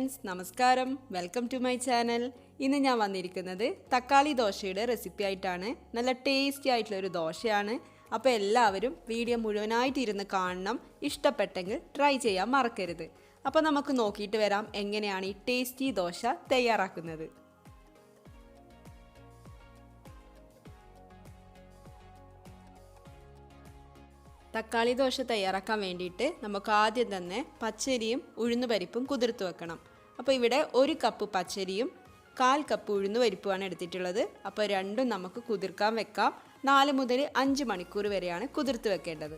Friends, നമസ്കാരം. Welcome to my channel. ഇന്ന് ഞാൻ വന്നിരിക്കുന്നത് തക്കാളി ദോശയുടെ റെസിപ്പി ആയിട്ടാണ്. നല്ല ടേസ്റ്റി ആയിട്ടുള്ള ഒരു ദോശയാണ്. അപ്പോൾ എല്ലാവരും വീഡിയോ മുഴുവനായിട്ട് ഇരുന്ന് കാണണം. ഇഷ്ടപ്പെട്ടെങ്കിൽ ട്രൈ ചെയ്യാൻ മറക്കരുത്. അപ്പോൾ നമുക്ക് നോക്കിയിട്ട് വരാം എങ്ങനെയാണ് ഈ ടേസ്റ്റി ദോശ തയ്യാറാക്കുന്നത്. തക്കാളി ദോശ തയ്യാറാക്കാൻ വേണ്ടിയിട്ട് നമുക്ക് ആദ്യം തന്നെ പച്ചരിയും ഉഴുന്നുപരിപ്പും കുതിർത്ത് വെക്കണം. അപ്പോൾ ഇവിടെ 1 കപ്പ് പച്ചരിയും 1/4 കപ്പ് ഉഴുന്നുപരിപ്പുമാണ് എടുത്തിട്ടുള്ളത്. അപ്പോൾ രണ്ടും നമുക്ക് കുതിർക്കാൻ വെക്കാം. 4 മുതൽ 5 മണിക്കൂർ വരെയാണ് കുതിർത്ത് വെക്കേണ്ടത്.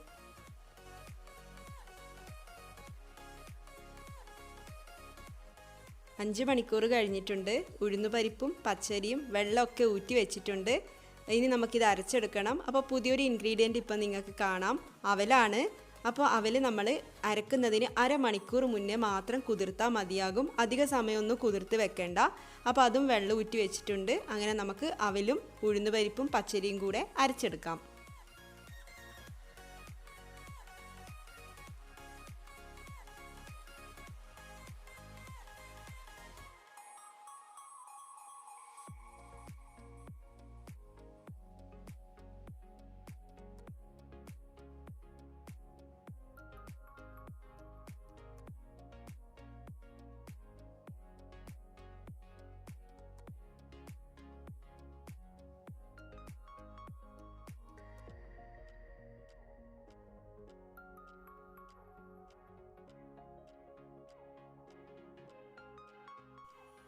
അഞ്ച് മണിക്കൂർ കഴിഞ്ഞിട്ടുണ്ട്. ഉഴുന്നുപരിപ്പും പച്ചരിയും വെള്ളമൊക്കെ ഊറ്റി വെച്ചിട്ടുണ്ട്. ഇനി നമുക്കിത് അരച്ചെടുക്കണം. അപ്പോൾ പുതിയൊരു ഇൻഗ്രീഡിയൻറ്റ് ഇപ്പം നിങ്ങൾക്ക് കാണാം, അവലാണ്. അപ്പോൾ അവൽ നമ്മൾ അരക്കുന്നതിന് അരമണിക്കൂർ മുന്നേ മാത്രം കുതിർത്താൽ മതിയാകും. അധിക സമയമൊന്നും കുതിർത്ത് വെക്കേണ്ട. അപ്പോൾ അതും വെള്ളം ഊറ്റി വെച്ചിട്ടുണ്ട്. അങ്ങനെ നമുക്ക് അവലും ഉഴുന്നുപരിപ്പും പച്ചരിയും കൂടെ അരച്ചെടുക്കാം.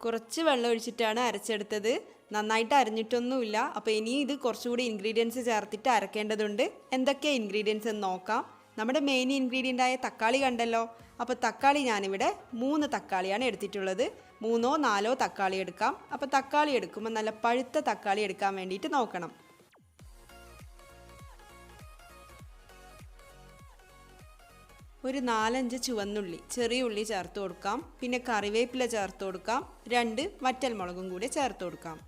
കുറച്ച് വെള്ളം ഒഴിച്ചിട്ടാണ് അരച്ചെടുത്തത്. നന്നായിട്ട് അരഞ്ഞിട്ടൊന്നുമില്ല. അപ്പോൾ ഇനി ഇത് കുറച്ചുകൂടി ഇൻഗ്രീഡിയൻസ് ചേർത്തിട്ട് അരക്കേണ്ടതുണ്ട്. എന്തൊക്കെ ഇൻഗ്രീഡിയൻസ് എന്ന് നോക്കാം. നമ്മുടെ മെയിൻ ഇൻഗ്രീഡിയൻ്റായ തക്കാളി കണ്ടല്ലോ. അപ്പോൾ തക്കാളി ഞാനിവിടെ 3 തക്കാളിയാണ് എടുത്തിട്ടുള്ളത്. 3ഓ 4ഓ തക്കാളി എടുക്കാം. അപ്പോൾ തക്കാളി എടുക്കുമ്പോൾ നല്ല പഴുത്ത തക്കാളി എടുക്കാൻ വേണ്ടിയിട്ട് നോക്കണം. ഒരു 4-5 ചുവന്നുള്ളി, ചെറിയ ഉള്ളി ചേർത്ത് കൊടുക്കാം. പിന്നെ കറിവേപ്പില ചേർത്ത് കൊടുക്കാം. 2 വറ്റൽമുളകും കൂടി ചേർത്ത് കൊടുക്കാം.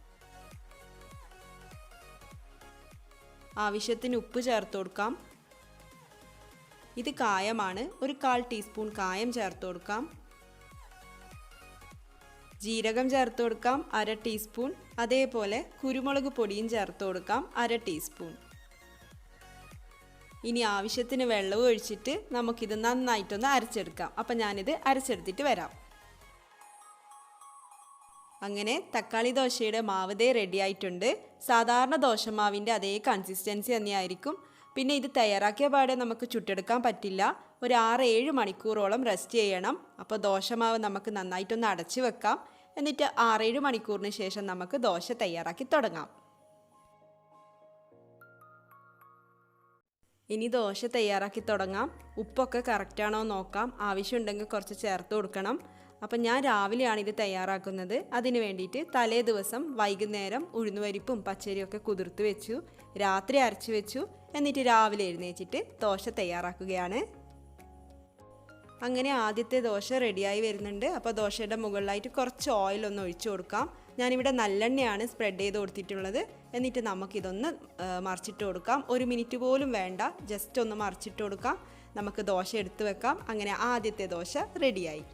ആവശ്യത്തിന് ഉപ്പ് ചേർത്ത് കൊടുക്കാം. ഇത് കായമാണ്. ഒരു 1/4 ടീസ്പൂൺ കായം ചേർത്ത് കൊടുക്കാം. ജീരകം ചേർത്ത് കൊടുക്കാം, 1/2 ടീസ്പൂൺ. അതേപോലെ കുരുമുളക് പൊടിയും ചേർത്ത് കൊടുക്കാം, 1/2 ടീസ്പൂൺ. ഇനി ആവശ്യത്തിന് വെള്ളവും ഒഴിച്ചിട്ട് നമുക്കിത് നന്നായിട്ടൊന്ന് അരച്ചെടുക്കാം. അപ്പം ഞാനിത് അരച്ചെടുത്തിട്ട് വരാം. അങ്ങനെ തക്കാളി ദോശയുടെ മാവ് ദേ റെഡി ആയിട്ടുണ്ട്. സാധാരണ ദോശമാവിൻ്റെ അതേ കൺസിസ്റ്റൻസി തന്നെയായിരിക്കും. പിന്നെ ഇത് തയ്യാറാക്കിയ പാടെ നമുക്ക് ചുട്ടെടുക്കാൻ പറ്റില്ല. ഒരു 6-7 മണിക്കൂറോളം റെസ്റ്റ് ചെയ്യണം. അപ്പോൾ ദോശമാവ് നമുക്ക് നന്നായിട്ടൊന്ന് അടച്ചു വെക്കാം. എന്നിട്ട് 6-7 മണിക്കൂറിന് ശേഷം നമുക്ക് ദോശ തയ്യാറാക്കി തുടങ്ങാം. ഇനി ദോശ തയ്യാറാക്കി തുടങ്ങാം. ഉപ്പൊക്കെ കറക്റ്റാണോ നോക്കാം. ആവശ്യമുണ്ടെങ്കിൽ കുറച്ച് ചേർത്ത് കൊടുക്കണം. അപ്പം ഞാൻ രാവിലെയാണ് ഇത് തയ്യാറാക്കുന്നത്. അതിന് വേണ്ടിയിട്ട് തലേ ദിവസം വൈകുന്നേരം ഉഴുന്നുപരിപ്പും പച്ചരിയൊക്കെ കുതിർത്ത് വെച്ചു. രാത്രി അരച്ച് വെച്ചു. എന്നിട്ട് രാവിലെ എഴുന്നേച്ചിട്ട് ദോശ തയ്യാറാക്കുകയാണ്. അങ്ങനെ ആദ്യത്തെ ദോശ റെഡിയായി വരുന്നുണ്ട്. അപ്പോൾ ദോശയുടെ മുകളിലായിട്ട് കുറച്ച് ഓയിലൊന്ന് ഒഴിച്ചു കൊടുക്കാം. ഞാനിവിടെ നല്ലെണ്ണയാണ് സ്പ്രെഡ് ചെയ്ത് കൊടുത്തിട്ടുള്ളത്. എന്നിട്ട് നമുക്കിതൊന്ന് മറിച്ചിട്ട് കൊടുക്കാം. 1 മിനിറ്റ് പോലും വേണ്ട, ജസ്റ്റ് ഒന്ന് മറിച്ചിട്ട് കൊടുക്കാം. നമുക്ക് ദോശ എടുത്ത് വെക്കാം. അങ്ങനെ ആദ്യത്തെ ദോശ റെഡിയായി.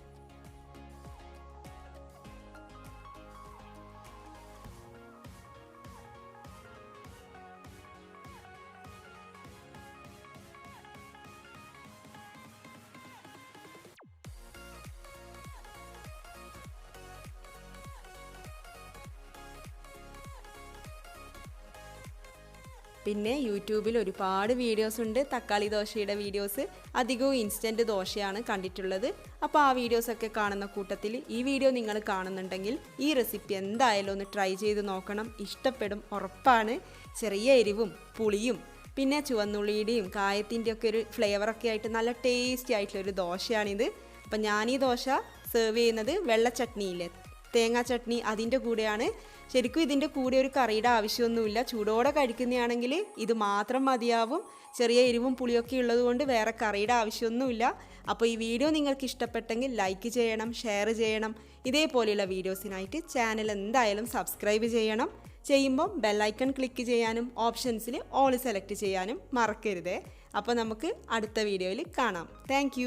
പിന്നെ യൂട്യൂബിൽ ഒരുപാട് വീഡിയോസ് ഉണ്ട് തക്കാളി ദോശയുടെ വീഡിയോസ്. അധികവും ഇൻസ്റ്റൻറ്റ് ദോശയാണ് കണ്ടിട്ടുള്ളത്. അപ്പോൾ ആ വീഡിയോസൊക്കെ കാണുന്ന കൂട്ടത്തിൽ ഈ വീഡിയോ നിങ്ങൾ കാണുന്നുണ്ടെങ്കിൽ ഈ റെസിപ്പി എന്തായാലും ഒന്ന് ട്രൈ ചെയ്ത് നോക്കണം. ഇഷ്ടപ്പെടും, ഉറപ്പാണ്. ചെറിയ എരിവും പുളിയും പിന്നെ ചുവന്നുള്ളിയുടെയും കായത്തിൻ്റെയൊക്കെ ഒരു ഫ്ലേവറൊക്കെ ആയിട്ട് നല്ല ടേസ്റ്റി ആയിട്ടുള്ളൊരു ദോശയാണിത്. അപ്പം ഞാനീ ദോശ സെർവ് ചെയ്യുന്നത് വെള്ള ചട്നിയില്ലേ, തേങ്ങാ ചട്നി, അതിൻ്റെ കൂടെയാണ്. ശരിക്കും ഇതിൻ്റെ കൂടെ ഒരു കറിയുടെ ആവശ്യമൊന്നുമില്ല. ചൂടോടെ കഴിക്കുന്നതാണെങ്കിൽ ഇത് മാത്രം മതിയാവും. ചെറിയ എരിവും പുളിയൊക്കെ ഉള്ളതുകൊണ്ട് വേറെ കറിയുടെ ആവശ്യമൊന്നുമില്ല. അപ്പോൾ ഈ വീഡിയോ നിങ്ങൾക്ക് ഇഷ്ടപ്പെട്ടെങ്കിൽ ലൈക്ക് ചെയ്യണം, ഷെയർ ചെയ്യണം. ഇതേപോലെയുള്ള വീഡിയോസിനായിട്ട് ചാനൽ എന്തായാലും സബ്സ്ക്രൈബ് ചെയ്യണം. ചെയ്യുമ്പോൾ ബെല്ലൈക്കൺ ക്ലിക്ക് ചെയ്യാനും ഓപ്ഷൻസിൽ ഓൾ സെലക്ട് ചെയ്യാനും മറക്കരുത്. അപ്പോൾ നമുക്ക് അടുത്ത വീഡിയോയിൽ കാണാം. താങ്ക്